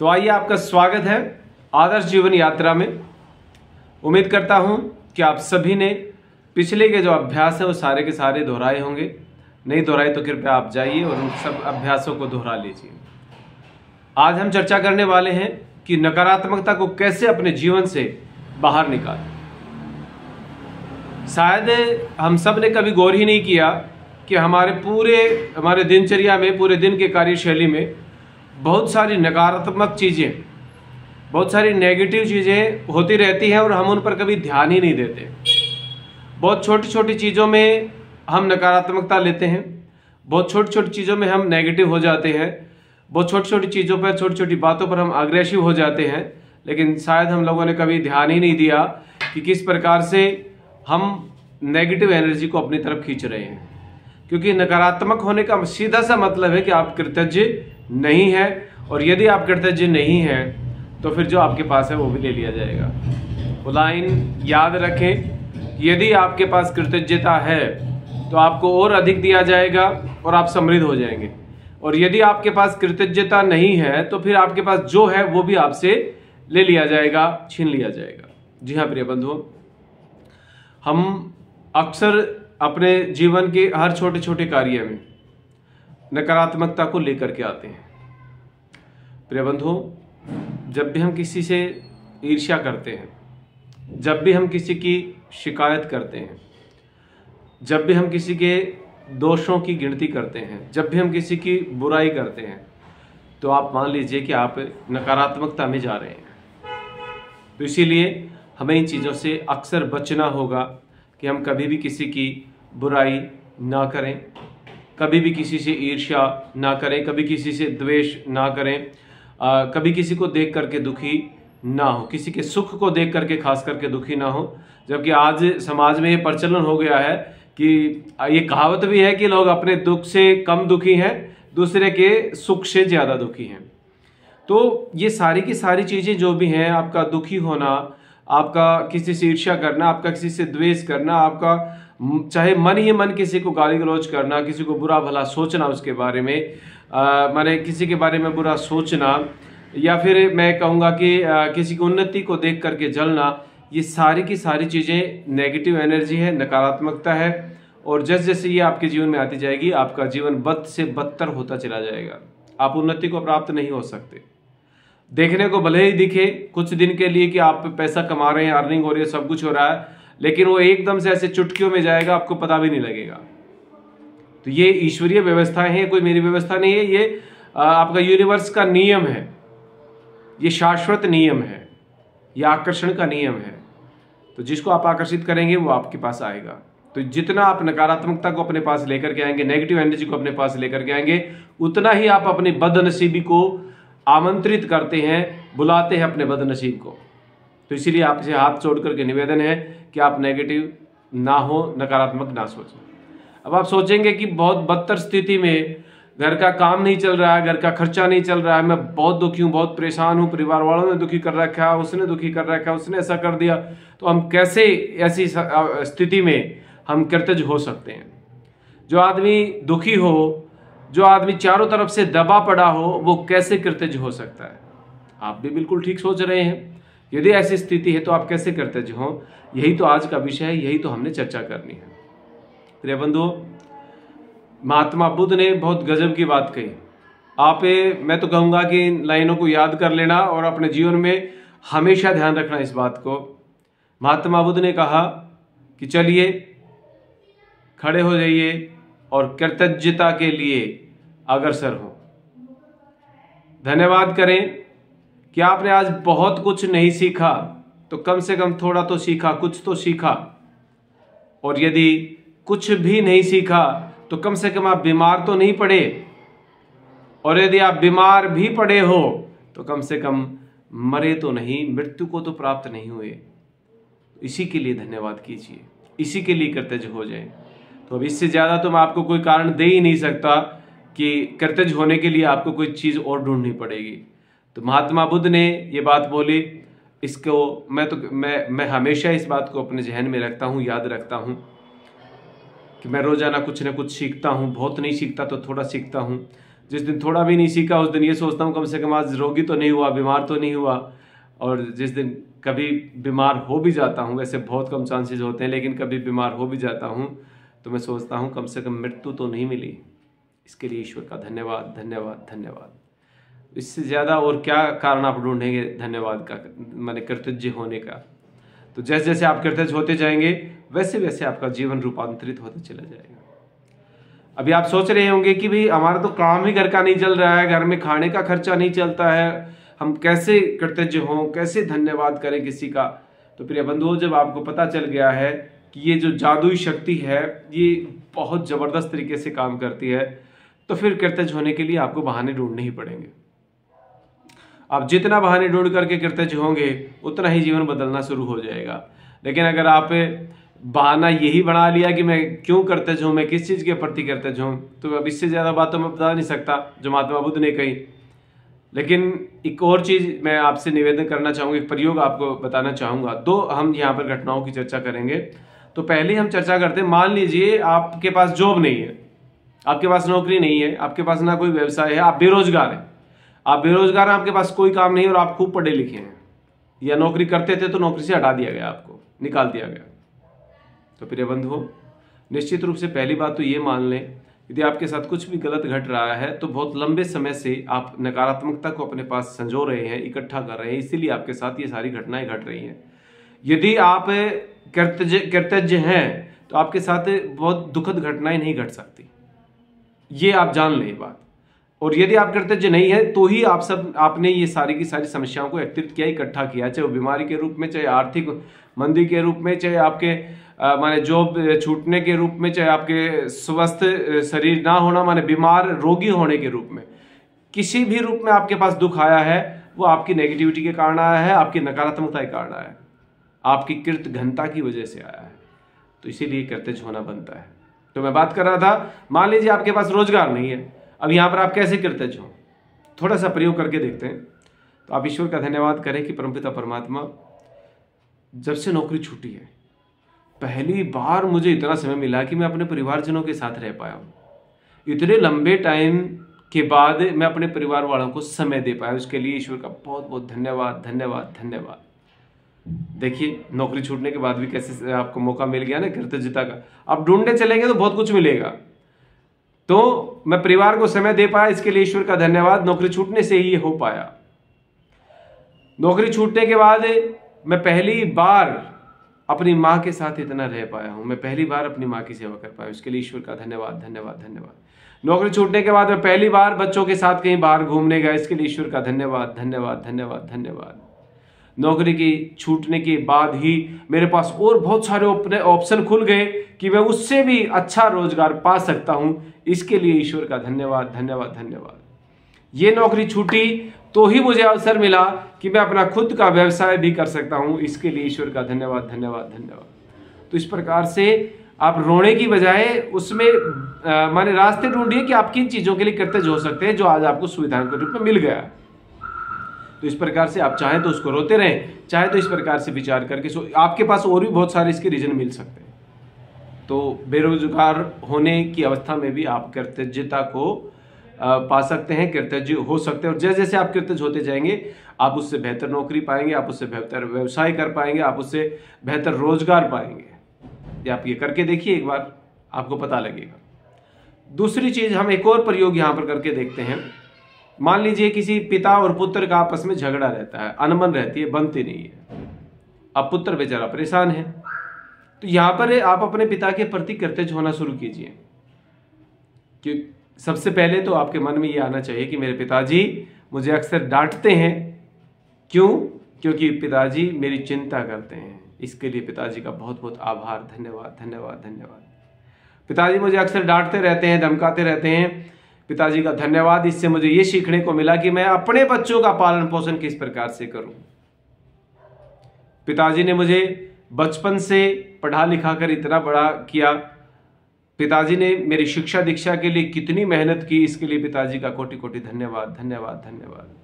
तो आइए, आपका स्वागत है आदर्श जीवन यात्रा में। उम्मीद करता हूं कि आप सभी ने पिछले के जो अभ्यास है वो सारे के सारे दोहराए होंगे। नहीं दोहराए तो कृपया आप जाइए और उन सब अभ्यासों को दोहरा लीजिए। आज हम चर्चा करने वाले हैं कि नकारात्मकता को कैसे अपने जीवन से बाहर निकालें। शायद हम सब ने कभी गौर ही नहीं किया कि हमारे दिनचर्या में, पूरे दिन के कार्यशैली में बहुत सारी नकारात्मक चीज़ें, बहुत सारी नेगेटिव चीज़ें होती रहती हैं और हम उन पर कभी ध्यान ही नहीं देते। बहुत छोटी छोटी चीज़ों में हम नकारात्मकता लेते हैं, बहुत छोटी छोटी चीज़ों में हम नेगेटिव हो जाते हैं, बहुत छोटी छोटी चीज़ों पर, छोटी छोटी बातों पर हम अग्रेसिव हो जाते हैं। लेकिन शायद हम लोगों ने कभी ध्यान ही नहीं दिया कि किस प्रकार से हम नेगेटिव एनर्जी को अपनी तरफ खींच रहे हैं। क्योंकि नकारात्मक होने का सीधा सा मतलब है कि आप कृतज्ञ नहीं है, और यदि आप कृतज्ञ नहीं हैं तो फिर जो आपके पास है वो भी ले लिया जाएगा। वो लाइन याद रखें, यदि आपके पास कृतज्ञता है तो आपको और अधिक दिया जाएगा और आप समृद्ध हो जाएंगे, और यदि आपके पास कृतज्ञता नहीं है तो फिर आपके पास जो है वो भी आपसे ले लिया जाएगा, छीन लिया जाएगा। जी हाँ प्रिय बंधुओं, हम अक्सर अपने जीवन के हर छोटे छोटे कार्य में नकारात्मकता को लेकर के आते हैं। प्रिय बंधुओं, जब भी हम किसी से ईर्ष्या करते हैं, जब भी हम किसी की शिकायत करते हैं, जब भी हम किसी के दोषों की गिनती करते हैं, जब भी हम किसी की बुराई करते हैं, तो आप मान लीजिए कि आप नकारात्मकता में जा रहे हैं। तो इसीलिए हमें इन चीज़ों से अक्सर बचना होगा कि हम कभी भी किसी की बुराई ना करें, कभी भी किसी से ईर्ष्या ना करें, कभी किसी से द्वेष ना करें, कभी किसी को देख करके दुखी ना हो, किसी के सुख को देख करके खास करके दुखी ना हो। जबकि आज समाज में ये प्रचलन हो गया है कि ये कहावत भी है कि लोग अपने दुख से कम दुखी हैं, दूसरे के सुख से ज़्यादा दुखी हैं। तो ये सारी की सारी चीज़ें जो भी हैं, आपका दुखी होना, आपका किसी से ईर्ष्या करना, आपका किसी से द्वेष करना, आपका चाहे मन ही मन किसी को गाली गलौज करना, किसी को बुरा भला सोचना, उसके बारे में माने किसी के बारे में बुरा सोचना, या फिर मैं कहूँगा कि किसी की उन्नति को देख करके जलना, ये सारी की सारी चीज़ें नेगेटिव एनर्जी है, नकारात्मकता है। और जैसे जैसे ये आपके जीवन में आती जाएगी, आपका जीवन बद से बदतर होता चला जाएगा। आप उन्नति को प्राप्त नहीं हो सकते। देखने को भले ही दिखे कुछ दिन के लिए कि आप पैसा कमा रहे हैं, अर्निंग हो रही है, सब कुछ हो रहा है, लेकिन वो एकदम से ऐसे चुटकियों में जाएगा, आपको पता भी नहीं लगेगा। तो ये ईश्वरीय व्यवस्थाएं हैं, कोई मेरी व्यवस्था नहीं है, ये आपका यूनिवर्स का नियम है, ये शाश्वत नियम है, ये आकर्षण का नियम है। तो जिसको आप आकर्षित करेंगे वो आपके पास आएगा। तो जितना आप नकारात्मकता को अपने पास लेकर के आएंगे, नेगेटिव एनर्जी को अपने पास लेकर के आएंगे, उतना ही आप अपनी बदनसीबी को आमंत्रित करते हैं, बुलाते हैं अपने बदनसीब को। तो इसीलिए आपसे हाथ जोड़ करके निवेदन है कि आप नेगेटिव ना हो, नकारात्मक ना सोचें। अब आप सोचेंगे कि बहुत बदतर स्थिति में घर का काम नहीं चल रहा है, घर का खर्चा नहीं चल रहा है, मैं बहुत दुखी हूँ, बहुत परेशान हूँ, परिवार वालों ने दुखी कर रखा है, उसने दुखी कर रखा है, उसने ऐसा कर दिया, तो हम कैसे ऐसी स्थिति में हम कृतज्ञ हो सकते हैं? जो आदमी दुखी हो, जो आदमी चारों तरफ से दबा पड़ा हो, वो कैसे कृतज्ञ हो सकता है? आप भी बिल्कुल ठीक सोच रहे हैं। यदि ऐसी स्थिति है तो आप कैसे कृतज्ञ हो? यही तो आज का विषय है, यही तो हमने चर्चा करनी है। प्रिय बंधुओं, महात्मा बुद्ध ने बहुत गजब की बात कही। मैं तो कहूँगा कि इन लाइनों को याद कर लेना और अपने जीवन में हमेशा ध्यान रखना इस बात को। महात्मा बुद्ध ने कहा कि चलिए खड़े हो जाइए और कृतज्ञता के लिए अग्रसर हो। धन्यवाद करें कि आपने आज बहुत कुछ नहीं सीखा, तो कम से कम थोड़ा तो सीखा, कुछ तो सीखा। और यदि कुछ भी नहीं सीखा तो कम से कम आप बीमार तो नहीं पड़े, और यदि आप बीमार भी पड़े हो तो कम से कम मरे तो नहीं, मृत्यु को तो प्राप्त नहीं हुए। इसी के लिए धन्यवाद कीजिए, इसी के लिए कृतज्ञ हो जाए। तो अब इससे ज़्यादा तो मैं आपको कोई कारण दे ही नहीं सकता कि कृतज्ञ होने के लिए आपको कोई चीज़ और ढूंढनी पड़ेगी। तो महात्मा बुद्ध ने ये बात बोली, इसको मैं हमेशा इस बात को अपने जहन में रखता हूँ, याद रखता हूँ कि मैं रोज़ाना कुछ न कुछ सीखता हूँ। बहुत नहीं सीखता तो थोड़ा सीखता हूँ। जिस दिन थोड़ा भी नहीं सीखा उस दिन ये सोचता हूँ कम से कम आज रोगी तो नहीं हुआ, बीमार तो नहीं हुआ। और जिस दिन कभी बीमार हो भी जाता हूँ, वैसे बहुत कम चांसेस होते हैं, लेकिन कभी बीमार हो भी जाता हूँ तो मैं सोचता हूँ कम से कम मृत्यु तो नहीं मिली। इसके लिए ईश्वर का धन्यवाद, धन्यवाद, धन्यवाद। इससे ज़्यादा और क्या कारण आप ढूंढेंगे धन्यवाद का, माने कृतज्ञ होने का। तो जैसे जैसे आप कृतज्ञ होते जाएंगे वैसे वैसे आपका जीवन रूपांतरित होते चला जाएगा। अभी आप सोच रहे होंगे कि भाई हमारा तो काम ही घर का नहीं चल रहा है, घर में खाने का खर्चा नहीं चलता है, हम कैसे कृतज्ञ हों, कैसे धन्यवाद करें किसी का। तो प्रिय बंधुओं, जब आपको पता चल गया है कि ये जो जादुई शक्ति है ये बहुत ज़बरदस्त तरीके से काम करती है, तो फिर कृतज्ञ होने के लिए आपको बहाने ढूंढने ही पड़ेंगे। आप जितना बहाने ढूंढ करके कृतज्ञ होंगे उतना ही जीवन बदलना शुरू हो जाएगा। लेकिन अगर आप बहाना यही बना लिया कि मैं क्यों कृतज्ञ हूँ, मैं किस चीज़ के प्रति कृतज्ञ हूँ, तो अब इससे ज़्यादा बात तो मैं बता नहीं सकता जो महात्मा बुद्ध ने कही। लेकिन एक और चीज़ मैं आपसे निवेदन करना चाहूँगा, एक प्रयोग आपको बताना चाहूँगा। दो हम यहाँ पर घटनाओं की चर्चा करेंगे। तो पहले हम चर्चा करते हैं, मान लीजिए आपके पास जॉब नहीं है, आपके पास नौकरी नहीं है, आपके पास ना कोई व्यवसाय है, आप बेरोजगार हैं। आप बेरोजगार हैं, आपके पास कोई काम नहीं है और आप खूब पढ़े लिखे हैं, या नौकरी करते थे तो नौकरी से हटा दिया गया, आपको निकाल दिया गया। तो प्रिय बंधुओं, निश्चित रूप से पहली बात तो ये मान लें, यदि आपके साथ कुछ भी गलत घट रहा है तो बहुत लंबे समय से आप नकारात्मकता को अपने पास संजो रहे हैं, इकट्ठा कर रहे हैं, इसीलिए आपके साथ ये सारी घटनाएं घट रही हैं। यदि आप कृतज्ञ हैं तो आपके साथ बहुत दुखद घटनाएं नहीं घट सकती, ये आप जान लें बात। और यदि आप कृतज्ञ नहीं है तो ही आपने ये सारी की सारी समस्याओं को एकत्रित किया, इकट्ठा किया, चाहे वो बीमारी के रूप में, चाहे आर्थिक मंदी के रूप में, चाहे आपके माने जॉब छूटने के रूप में, चाहे आपके स्वस्थ शरीर ना होना माने बीमार रोगी होने के रूप में, किसी भी रूप में आपके पास दुख आया है वो आपकी नेगेटिविटी के कारण आया है, आपकी नकारात्मकता के कारण आया है, आपकी कृत घनता की वजह से आया है। तो इसीलिए कृतज्ञ होना बनता है। तो मैं बात कर रहा था, मान लीजिए आपके पास रोजगार नहीं है, अब यहाँ पर आप कैसे कृतज्ञ हो, थोड़ा सा प्रयोग करके देखते हैं। तो आप ईश्वर का धन्यवाद करें कि परमपिता परमात्मा, जब से नौकरी छूटी है पहली बार मुझे इतना समय मिला कि मैं अपने परिवारजनों के साथ रह पाया हूँ। इतने लंबे टाइम के बाद मैं अपने परिवार वालों को समय दे पाया, उसके लिए ईश्वर का बहुत बहुत धन्यवाद, धन्यवाद, धन्यवाद। देखिए नौकरी छूटने के बाद भी कैसे आपको मौका मिल गया ना कृतज्ञता का। आप ढूंढने चलेंगे तो बहुत कुछ मिलेगा। तो मैं परिवार को समय दे पाया, इसके लिए ईश्वर का धन्यवाद। नौकरी छूटने से ही ये हो पाया। नौकरी छूटने के बाद मैं पहली बार अपनी माँ के साथ इतना रह पाया हूँ, मैं पहली बार अपनी माँ की सेवा कर पाया, उसके लिए ईश्वर का धन्यवाद, धन्यवाद, धन्यवाद। नौकरी छूटने के बाद मैं पहली बार बच्चों के साथ कहीं बाहर घूमने गया, इसके लिए ईश्वर का धन्यवाद, धन्यवाद, धन्यवाद, धन्यवाद। नौकरी की छूटने के बाद ही मेरे पास और बहुत सारे अपने ऑप्शन खुल गए कि मैं उससे भी अच्छा रोजगार पा सकता हूँ, इसके लिए ईश्वर का धन्यवाद, धन्यवाद, धन्यवाद। ये नौकरी छूटी तो ही मुझे अवसर मिला कि मैं अपना खुद का व्यवसाय भी कर सकता हूं, इसके लिए ईश्वर का धन्यवाद, धन्यवाद, धन्यवाद। तो इस प्रकार से आप रोने की बजाय उसमें माने रास्ते ढूंढिए कि आप किन चीजों के लिए कृतज्ञ हो सकते हैं जो आज आपको सुविधाओं के रूप में मिल गया। तो इस प्रकार से आप चाहें तो उसको रोते रहें, चाहे तो इस प्रकार से विचार करके आपके पास और भी बहुत सारे इसके रीजन मिल सकते हैं। तो बेरोजगार होने की अवस्था में भी आप कृतज्ञता को पा सकते हैं, कृतज्ञ हो सकते हैं। और जैसे जैसे आप कृतज्ञ होते जाएंगे आप उससे बेहतर नौकरी पाएंगे, आप उससे बेहतर व्यवसाय कर पाएंगे, आप उससे बेहतर रोजगार पाएंगे। या आप ये करके देखिए, एक बार आपको पता लगेगा। दूसरी चीज, हम एक और प्रयोग यहां पर करके देखते हैं। मान लीजिए किसी पिता और पुत्र का आपस में झगड़ा रहता है, अनबन रहती है, बनती नहीं है। अब पुत्र बेचारा परेशान है, तो यहां पर आप अपने पिता के प्रति कृतज्ञ होना शुरू कीजिए। कि सबसे पहले तो आपके मन में ये आना चाहिए कि मेरे पिताजी मुझे अक्सर डांटते हैं, क्यों? क्योंकि पिताजी मेरी चिंता करते हैं, इसके लिए पिताजी का बहुत बहुत आभार, धन्यवाद, धन्यवाद, धन्यवाद। पिताजी मुझे अक्सर डांटते रहते हैं, धमकाते रहते हैं, पिताजी का धन्यवाद। इससे मुझे ये सीखने को मिला कि मैं अपने बच्चों का पालन पोषण किस प्रकार से करूं। पिताजी ने मुझे बचपन से पढ़ा लिखा कर इतना बड़ा किया, पिताजी ने मेरी शिक्षा दीक्षा के लिए कितनी मेहनत की, इसके लिए पिताजी का कोटि कोटि धन्यवाद, धन्यवाद, धन्यवाद।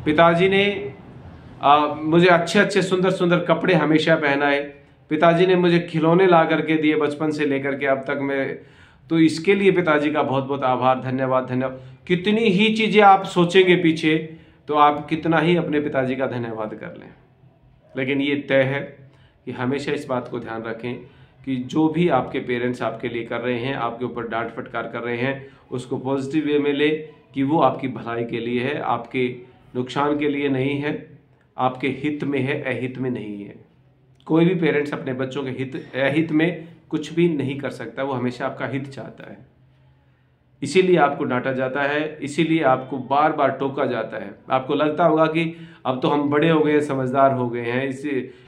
पिताजी ने मुझे अच्छे अच्छे सुंदर सुंदर कपड़े हमेशा पहनाए, पिताजी ने मुझे खिलौने ला करके दिए बचपन से लेकर के अब तक मैं तो इसके लिए पिताजी का बहुत बहुत आभार, धन्यवाद धन्यवाद। कितनी ही चीज़ें आप सोचेंगे पीछे तो आप कितना ही अपने पिताजी का धन्यवाद कर लें, लेकिन ये तय है कि हमेशा इस बात को ध्यान रखें कि जो भी आपके पेरेंट्स आपके लिए कर रहे हैं, आपके ऊपर डांट फटकार कर रहे हैं, उसको पॉजिटिव वे में ले कि वो आपकी भलाई के लिए है, आपके नुकसान के लिए नहीं है, आपके हित में है, अहित में नहीं है। कोई भी पेरेंट्स अपने बच्चों के अहित में कुछ भी नहीं कर सकता, वो हमेशा आपका हित चाहता है। इसीलिए आपको डांटा जाता है, इसीलिए आपको बार बार टोका जाता है। आपको लगता होगा कि अब तो हम बड़े हो गए, समझदार हो गए हैं,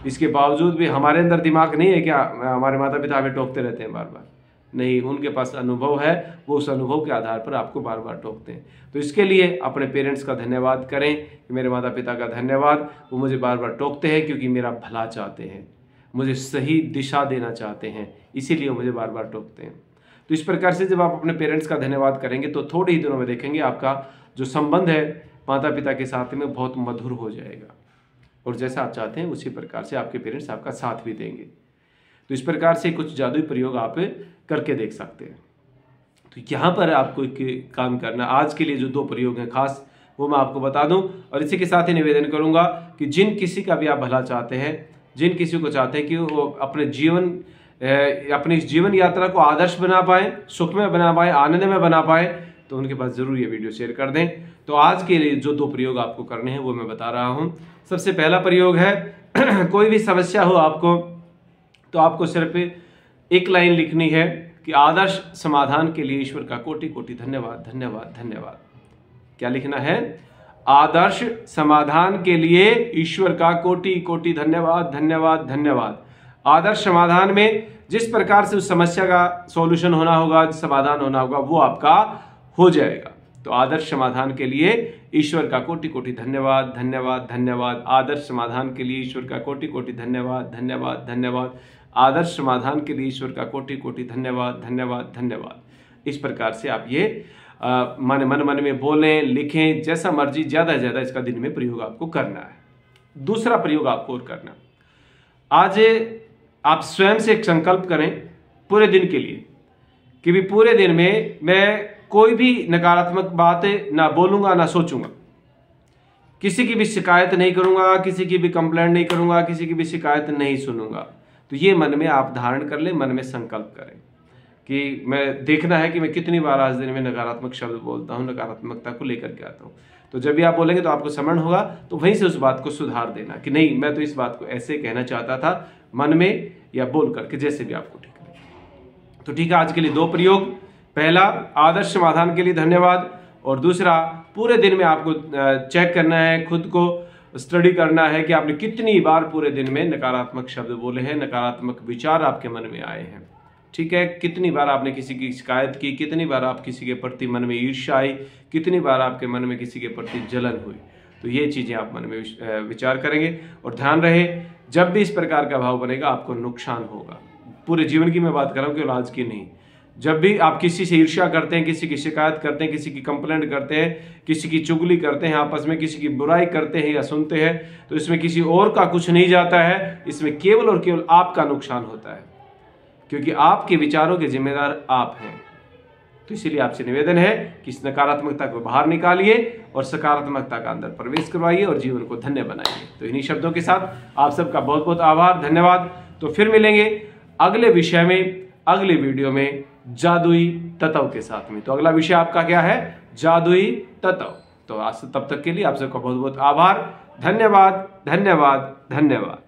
इसके बावजूद भी हमारे अंदर दिमाग नहीं है क्या हमारे माता पिता हमें टोकते रहते हैं बार बार? नहीं, उनके पास अनुभव है, वो उस अनुभव के आधार पर आपको बार बार टोकते हैं। तो इसके लिए अपने पेरेंट्स का धन्यवाद करें कि मेरे माता पिता का धन्यवाद, वो मुझे बार बार टोकते हैं क्योंकि मेरा भला चाहते हैं, मुझे सही दिशा देना चाहते हैं, इसीलिए मुझे बार बार टोकते हैं। तो इस प्रकार से जब आप अपने पेरेंट्स का धन्यवाद करेंगे तो थोड़े ही दिनों में देखेंगे आपका जो संबंध है माता पिता के साथ में बहुत मधुर हो जाएगा, और जैसा आप चाहते हैं उसी प्रकार से आपके पेरेंट्स आपका साथ भी देंगे। तो इस प्रकार से कुछ जादुई प्रयोग आप करके देख सकते हैं। तो यहाँ पर आपको एक काम करना, आज के लिए जो 2 प्रयोग हैं खास, वो मैं आपको बता दूं, और इसी के साथ ही निवेदन करूंगा कि जिन किसी का भी आप भला चाहते हैं, जिन किसी को चाहते हैं कि वो अपनी जीवन यात्रा को आदर्श बना पाए, सुख में बना पाए, आनंद में बना पाए, तो उनके पास जरूर ये वीडियो शेयर कर दें। तो आज के लिए जो 2 प्रयोग आपको करने हैं वो मैं बता रहा हूं। सबसे पहला प्रयोग है कोई भी समस्या हो आपको, तो आपको सिर्फ एक लाइन लिखनी है कि आदर्श समाधान के लिए ईश्वर का कोटि कोटि धन्यवाद धन्यवाद धन्यवाद। क्या लिखना है? आदर्श समाधान के लिए ईश्वर का कोटि कोटि धन्यवाद धन्यवाद धन्यवाद। आदर्श समाधान में जिस प्रकार से उस समस्या का सॉल्यूशन होना होगा, समाधान होना होगा, वो आपका हो जाएगा। तो आदर्श समाधान के लिए ईश्वर का कोटि कोटि धन्यवाद धन्यवाद धन्यवाद। आदर्श समाधान के लिए ईश्वर का कोटि कोटि धन्यवाद धन्यवाद धन्यवाद। आदर्श समाधान के लिए ईश्वर का कोटि कोटि धन्यवाद धन्यवाद धन्यवाद। इस प्रकार से आप ये मन में बोलें, लिखें, जैसा मर्जी, ज्यादा से ज्यादा इसका दिन में प्रयोग आपको करना है। दूसरा प्रयोग आपको और करना, आज आप स्वयं से एक संकल्प करें पूरे दिन के लिए कि भी पूरे दिन में मैं कोई भी नकारात्मक बातें ना बोलूंगा, ना सोचूंगा, किसी की भी शिकायत नहीं करूंगा, किसी की भी कंप्लेंट नहीं करूंगा, किसी की भी शिकायत नहीं सुनूंगा। तो ये मन में आप धारण कर लें, मन में संकल्प करें कि मैं देखना है कि मैं कितनी बार आज दिन में नकारात्मक शब्द बोलता हूं, नकारात्मकता को लेकर के आता हूं। तो जब भी आप बोलेंगे तो आपको स्मरण होगा, तो वहीं से उस बात को सुधार देना कि नहीं, मैं तो इस बात को ऐसे कहना चाहता था, मन में या बोल करके, जैसे भी आपको ठीक लगे। तो ठीक है, आज के लिए 2 प्रयोग, पहला आदर्श समाधान के लिए धन्यवाद, और दूसरा पूरे दिन में आपको चेक करना है, खुद को स्टडी करना है कि आपने कितनी बार पूरे दिन में नकारात्मक शब्द बोले हैं, नकारात्मक विचार आपके मन में आए हैं। ठीक है, कितनी बार आपने किसी की शिकायत की, कितनी बार आप किसी के प्रति मन में ईर्ष्या आई, कितनी बार आपके मन में किसी के प्रति जलन हुई। तो ये चीजें आप मन में विचार करेंगे, और ध्यान रहे जब भी इस प्रकार का भाव बनेगा आपको नुकसान होगा। पूरे जीवन की मैं बात कर रहा हूँ, केवल आज की नहीं। जब भी आप किसी से ईर्ष्या करते हैं, किसी की शिकायत करते हैं, किसी की कंप्लेंट करते हैं, किसी की चुगली करते हैं, आपस में किसी की बुराई करते हैं या सुनते हैं, तो इसमें किसी और का कुछ नहीं जाता है, इसमें केवल और केवल आपका नुकसान होता है, क्योंकि आपके विचारों के जिम्मेदार आप हैं। तो इसीलिए आपसे निवेदन है कि इस नकारात्मकता को बाहर निकालिए और सकारात्मकता का अंदर प्रवेश करवाइए और जीवन को धन्य बनाइए। तो इन्हीं शब्दों के साथ आप सबका बहुत बहुत आभार, धन्यवाद। तो फिर मिलेंगे अगले विषय में, अगले वीडियो में, जादुई तत्व के साथ में। तो अगला विषय आपका क्या है? जादुई तत्व। तो आज तब तक के लिए आप सबका बहुत बहुत आभार, धन्यवाद धन्यवाद धन्यवाद।